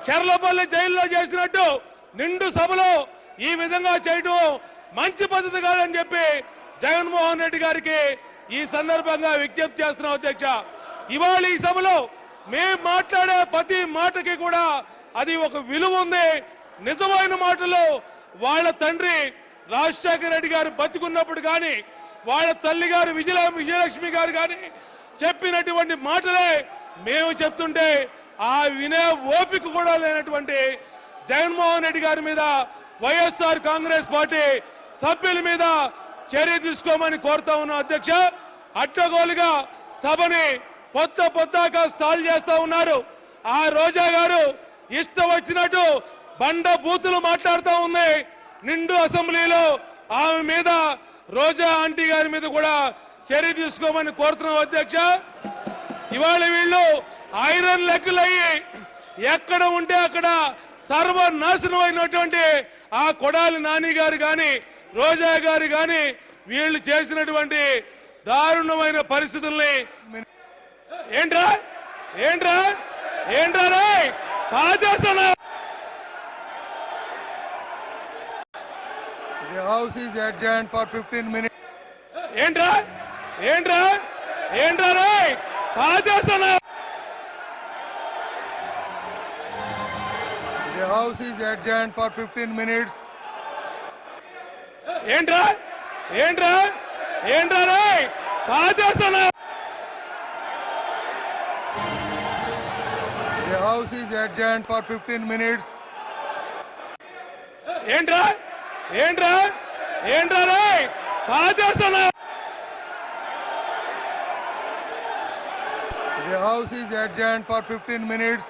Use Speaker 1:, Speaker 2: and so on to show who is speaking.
Speaker 1: చెర్లపల్లి జైల్లో చేసినట్టు నిండు సభలో ఈ విధంగా చేయడం మంచి పద్ధతి కాదని చెప్పి జగన్మోహన్ రెడ్డి గారికి ఈ సందర్భంగా విజ్ఞప్తి చేస్తున్నాం అధ్యక్ష. ఇవాళ ఈ సభలో మేము మాట్లాడే ప్రతి మాటకి కూడా అది ఒక విలువ ఉంది. నిజమైన మాటలు వాళ్ళ తండ్రి రాజశేఖర రెడ్డి గారు బతికున్నప్పుడు కానీ వాళ్ళ తల్లి గారు విజయలక్ష్మి గారు కానీ చెప్పినటువంటి మాటలే మేము చెప్తుంటే ఆ వినే ఓపిక కూడా లేనటువంటి జగన్మోహన్ రెడ్డి గారి మీద వైఎస్ఆర్ కాంగ్రెస్ పార్టీ సభ్యుల మీద చర్య తీసుకోమని కోరుతా ఉన్నాం అధ్యక్ష. అడ్డగోలుగా సభని పొద్దాక స్టాల్ చేస్తా ఉన్నారు. ఆ రోజా గారు ఇష్టం వచ్చినట్టు బండ బూతులు మాట్లాడుతూ ఉంది. నిండు అసెంబ్లీలో ఆమె మీద రోజా ఆంటీ గారి మీద కూడా చర్య తీసుకోమని కోరుతున్నాం అధ్యక్ష. ఇవాళ వీళ్ళు ఐరన్ లెక్కలయ్యి ఎక్కడ ఉంటే అక్కడ సర్వనాశనం అయినటువంటి ఆ కొడాలి నాని గారు కానీ రోజా గారు కానీ వీళ్ళు చేసినటువంటి దారుణమైన పరిస్థితుల్ని ఏంట్రా ఏంట్రా ఏంట్రా పాచేస్తున్నా.
Speaker 2: The house is adjourned for 15 minutes.
Speaker 1: ఏంట్రా ఏంట్రా ఏంట్రా రే పాచేస్తున్నా.
Speaker 2: The house is adjourned for 15 minutes.
Speaker 1: ఏంట్రా ఏంట్రా ఏంట్రా రే పాచేస్తున్నా.
Speaker 2: The house is adjourned for 15 minutes.
Speaker 1: ఏంట్రా ఏంట్రా ఏంట్రా రే పాచేస్తున్నా.
Speaker 2: The house is adjourned for 15 minutes.